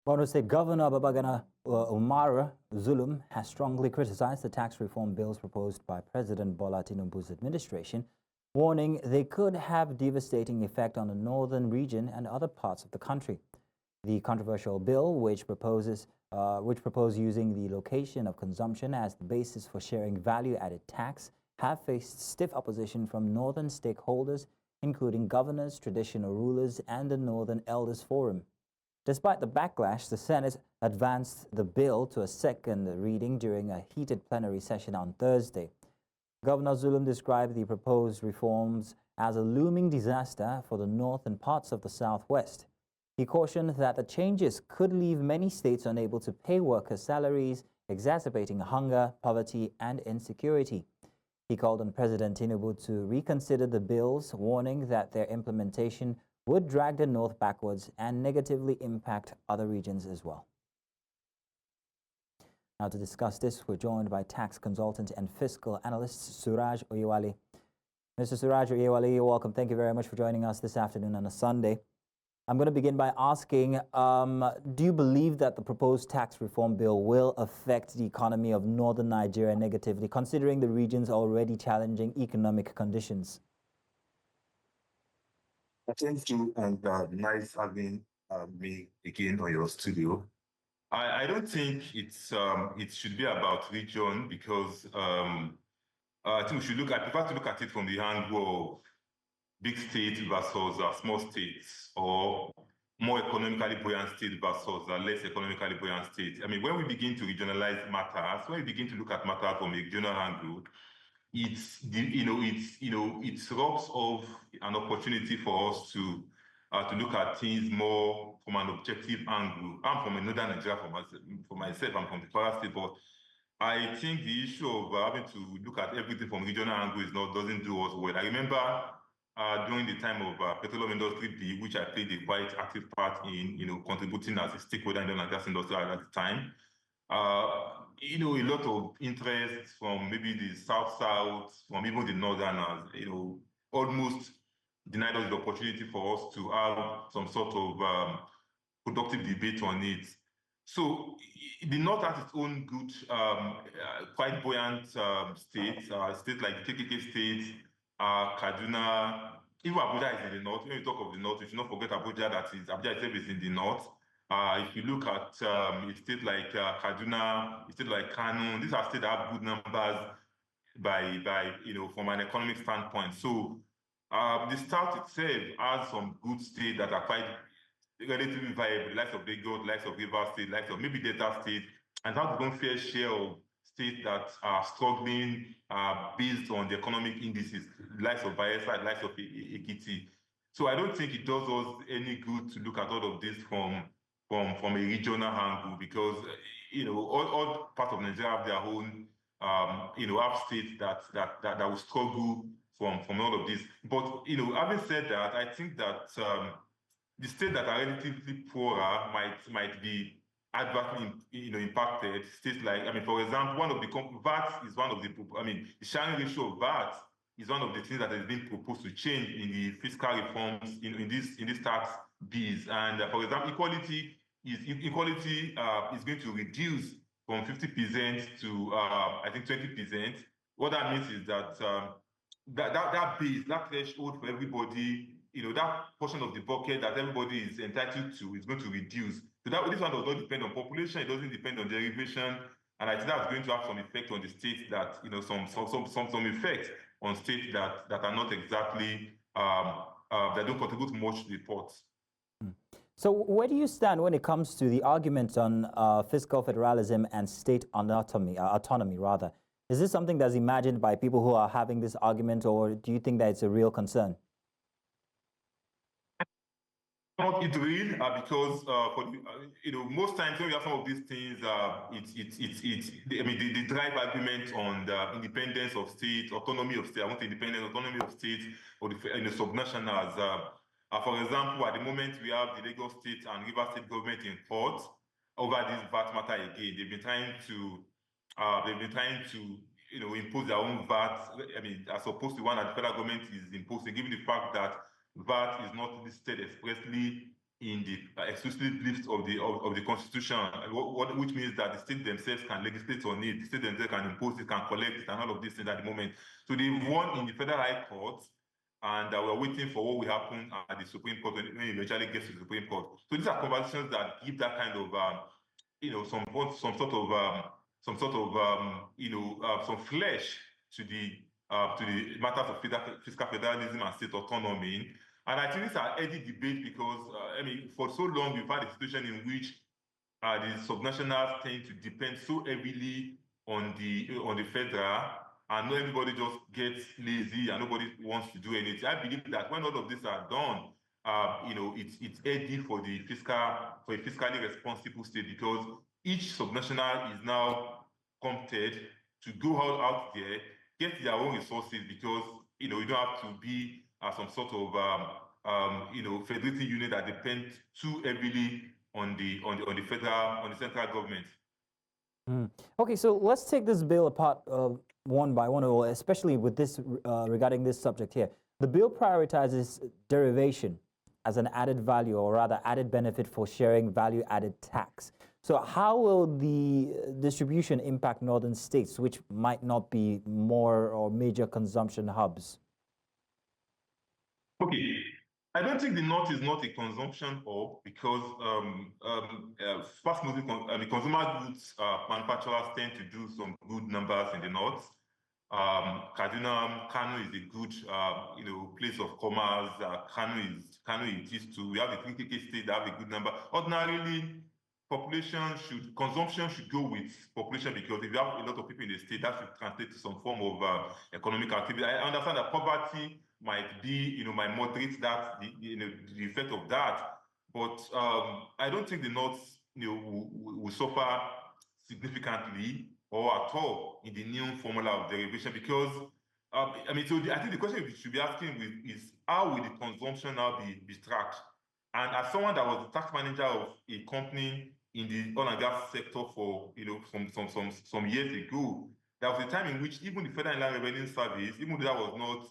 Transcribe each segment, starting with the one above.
Borno State Governor Babagana Umara Zulum has strongly criticized the tax reform bills proposed by President Bola Tinubu's administration, warning they could have devastating effect on the northern region and other parts of the country. The controversial bill, which proposes using the location of consumption as the basis for sharing value-added tax, have faced stiff opposition from northern stakeholders, including governors, traditional rulers, and the Northern Elders Forum. Despite the backlash, the Senate advanced the bill to a second reading during a heated plenary session on Thursday. Governor Zulum described the proposed reforms as a looming disaster for the north and parts of the southwest. He cautioned that the changes could leave many states unable to pay workers' salaries, exacerbating hunger, poverty, and insecurity. He called on President Tinubu to reconsider the bills, warning that their implementation would drag the north backwards and negatively impact other regions as well. Now, to discuss this, we're joined by tax consultant and fiscal analyst Suraj Oyewale. Mr. Suraj Oyewale, you're welcome. Thank you very much for joining us this afternoon on a Sunday. I'm going to begin by asking, do you believe that the proposed tax reform bill will affect the economy of northern Nigeria negatively, considering the region's already challenging economic conditions? Thank you, and nice having me again on your studio. I don't think it should be about region because I think we should I prefer to look at it from the angle of big states versus small states, or more economically buoyant states versus less economically buoyant states. I mean, when we begin to regionalize matters, when we begin to look at matters from a regional angle, it robs off an opportunity for us to look at things more from an objective angle. I'm from a northern Nigeria for myself, I'm from the Kwara State, but I think the issue of having to look at everything from regional angle doesn't do us well. I remember during the time of petroleum industry bill, which I played a quite active part in, contributing as a stakeholder in the oil and gas industry at the time. A lot of interest from maybe the South, from even the Northerners, almost denied us the opportunity for us to have some sort of productive debate on it. So the North has its own good, quite buoyant states, states like the KKK states, Kaduna, even Abuja is in the North. When you talk of the North, you should not forget Abuja, Abuja itself is in the North. If you look at a state like Kaduna, a state like Kano, these are states that have good numbers from an economic standpoint. So the South itself has some good states that are quite relatively viable, the likes of Lagos, the likes of Rivers State, the likes of maybe Delta State, and have their own fair share of states that are struggling based on the economic indices, the likes of Bayelsa, the likes of Ekiti. So I don't think it does us any good to look at all of this from a regional angle, because all parts of Nigeria have their own have states that will struggle from all of this. But having said that, I think that the states that are relatively poorer might be adversely impacted. States like, for example, VAT is one of the the sharing ratio of VAT is one of the things that has been proposed to change in the fiscal reforms in this tax bills. And for example, equality is going to reduce from 50% to I think 20%. What that means is that that base, that threshold for everybody, that portion of the bucket that everybody is entitled to is going to reduce. So this one does not depend on population, it doesn't depend on derivation, and I think that's going to have some effect on the states that, some effect on states that are not exactly, that don't contribute much to the pot. So where do you stand when it comes to the argument on fiscal federalism and state autonomy? Is this something that's imagined by people who are having this argument, or do you think that it's a real concern? It's real because most times when we have some of these things, they drive argument on the independence of states, autonomy of states. I want independence, autonomy of states, or the subnationals. For example, at the moment we have the Lagos State and Rivers State government in court over this VAT matter again. They've been trying to impose their own VAT. As opposed to one that the federal government is imposing, given the fact that VAT is not listed expressly in the exclusive list of the constitution, which means that the state themselves can legislate on it, the state themselves can impose it, can collect it, and all of these things at the moment. So they won in the Federal High Court, and we're waiting for what will happen at the Supreme Court when it eventually gets to the Supreme Court. So these are conversations that give that kind of, some sort of, some flesh to the matters of fiscal federalism and state autonomy. And I think it's an heady debate because, for so long, we've had a situation in which the subnationals tend to depend so heavily on the federal, and not everybody just gets lazy and nobody wants to do anything. I believe that when all of this are done, it's heady for a fiscally responsible state, because each subnational is now prompted to go out there, get their own resources, because you don't have to be some sort of federating unit that depends too heavily on the central government. Okay, so let's take this bill apart one by one, or especially with this regarding this subject here. The bill prioritizes derivation as an added value, or rather added benefit for sharing value-added tax. So how will the distribution impact northern states, which might not be more or major consumption hubs? Okay, I don't think the North is not a consumption hub, because fast-moving consumer goods manufacturers tend to do some good numbers in the North. Kano is a good, place of commerce. Kano it is too. We have the 3 states that have a good number. Ordinarily, consumption should go with population, because if you have a lot of people in the state, that should translate to some form of economic activity. I understand that poverty might be, might moderate that, the effect of that, but I don't think the North, will suffer significantly or at all in the new formula of derivation, because I think the question we should be asking is how will the consumption now be tracked? And as someone that was the tax manager of a company in the oil and gas sector for some years ago, there was a time in which even the Federal Inland Revenue Service, even though that was not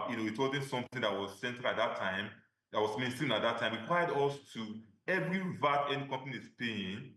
it wasn't something that was central at that time, that was mainstream at that time, required us to, every VAT any company is paying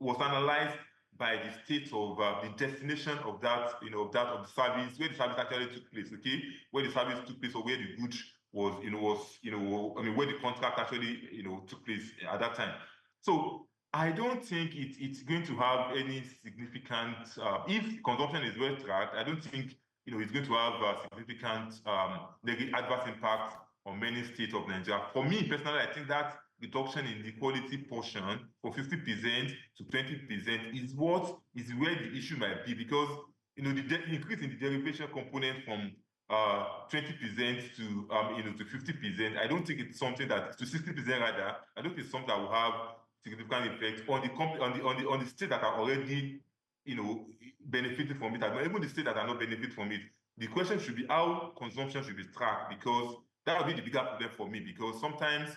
was analyzed by the state of the destination of that, of the service, where the service actually took place, okay? Where the service took place, or where the goods was, where the contract actually, took place at that time. So I don't think it's going to have any significant, if consumption is well tracked, I don't think it's going to have a significant adverse impact on many states of Nigeria. For me personally, I think that reduction in the quality portion from 50% to 20% is where the issue might be, because the increase in the derivation component from 20% to 50%, I don't think it's something that, to 60% rather, I don't think it's something that will have significant effect on the states that are already benefiting from it, and even the states that are not benefiting from it. The question should be how consumption should be tracked, because that will be the bigger problem for me, because sometimes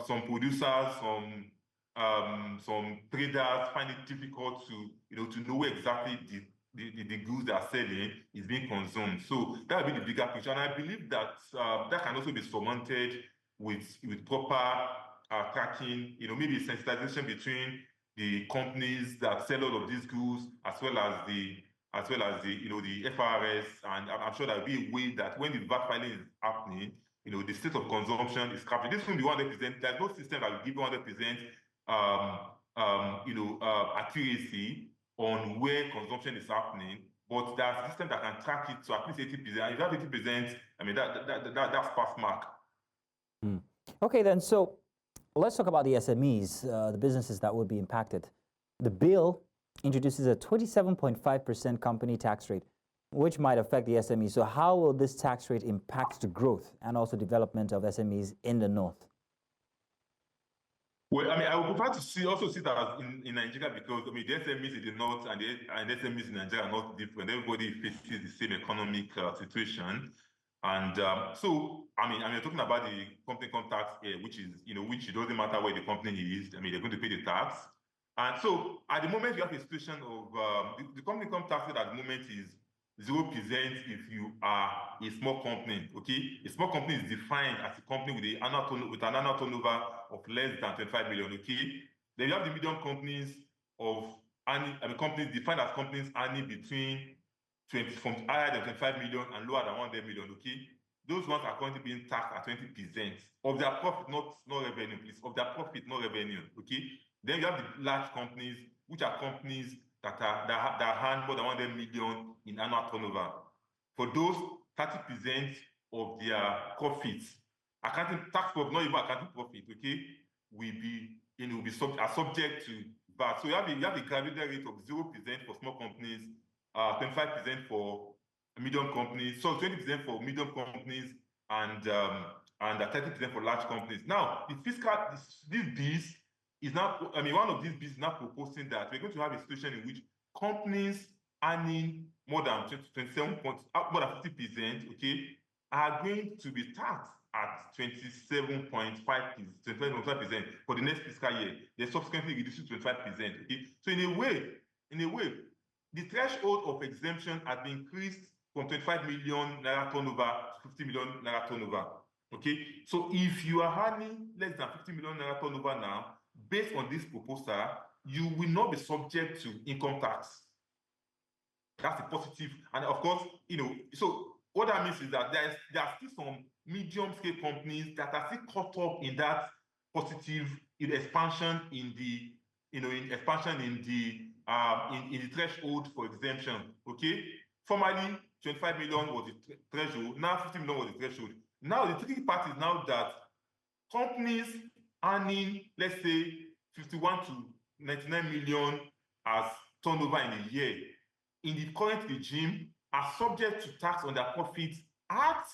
some producers, some traders find it difficult to know exactly the goods they are selling is being consumed. So that will be the bigger picture, and I believe that that can also be surmounted with proper tracking, maybe sensitization between the companies that sell all of these goods, as well as the the FRS, and I'm sure there will be a way that when the VAT filing is happening, the state of consumption is captured. This will be 100%. There's no system that will give 100% accuracy on where consumption is happening, but there's a system that can track it to at least 80%. If you have 80%, I mean that's pass mark. Okay, then, so let's talk about the SMEs, the businesses that would be impacted. The bill introduces a 27.5% company tax rate, which might affect the SMEs. So how will this tax rate impact the growth and also development of SMEs in the North? Well, I would prefer to see that in Nigeria, because the SMEs in the North and the SMEs in Nigeria are not different. Everybody faces the same economic situation. And so, you're talking about the company income tax here, which is, which it doesn't matter where the company is. They're going to pay the tax. And so, at the moment, you have a situation of the company income tax rate at the moment is 0% if you are a small company, okay? A small company is defined as a company with an annual turnover of less than 25 million, okay? Then you have the medium companies companies defined as companies earning between from higher than 25 million and lower than 100 million, okay? Those ones are currently being taxed at 20% of their profit, not revenue, please. Of their profit, not revenue, okay? Then you have the large companies, which are companies that earn more than 100 million in annual turnover. For those, 30% of their profits, accounting tax profit, not even accounting profit, okay, will be subject to VAT. So you have a graduated rate of 0% for small companies, 25% for medium companies, so 20% for medium companies, and 30% for large companies. Now, the fiscal this bills is now, one of these bills is now proposing that we're going to have a situation in which companies earning more than 27 points, more than 50%, okay, are going to be taxed at 27.5% for the next fiscal year. They subsequently reduce to 25%. Okay, so in a way, the threshold of exemption has been increased from 25 million naira turnover to 50 million naira turnover. Okay, so if you are earning less than 50 million naira turnover now, based on this proposal, you will not be subject to income tax. That's a positive, and of course, so what that means is that there are still some medium-scale companies that are still caught up in that positive expansion in the threshold for exemption. Okay, formerly 25 million was the threshold. Now 50 million was the threshold. Now the tricky part is now that companies earning, let's say, 51 to 99 million as turnover in a year, in the current regime, are subject to tax on their profits at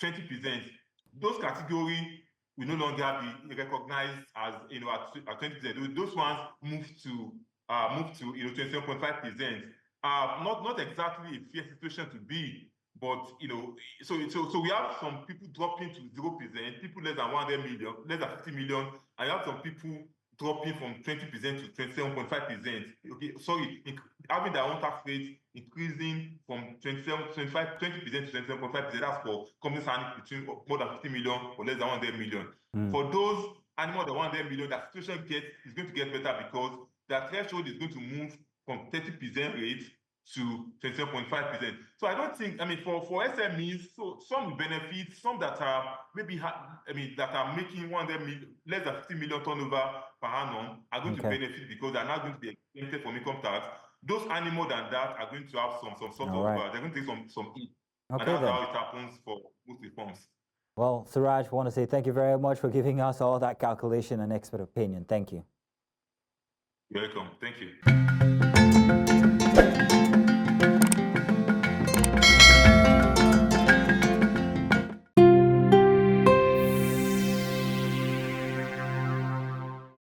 20%. Those categories will no longer be recognized as at 20%. Those ones move to 27.5%. Not exactly a fair situation to be, but so we have some people dropping to 0%, people less than 100 million, less than 50 million, and you have some people dropping from 20% to 27.5%. Okay, sorry, having their own tax rate increasing from 20% to 27.5%. That's for companies earning between more than 50 million or less than 100 million. For those earning more than 100 million, that situation is going to get better because that threshold is going to move from 30% rate to 27.5%. So I don't think, for SMEs, so some will benefit, some that are maybe, that are making 100 million, less than 50 million turnover per annum are going to benefit because they're not going to be exempted from income tax. Those earning more than that are going to have some sort of, they're going to take some hit. And that's how it happens for most reforms. Well, Suraj, I want to say thank you very much for giving us all that calculation and expert opinion. Thank you. You're welcome. Thank you.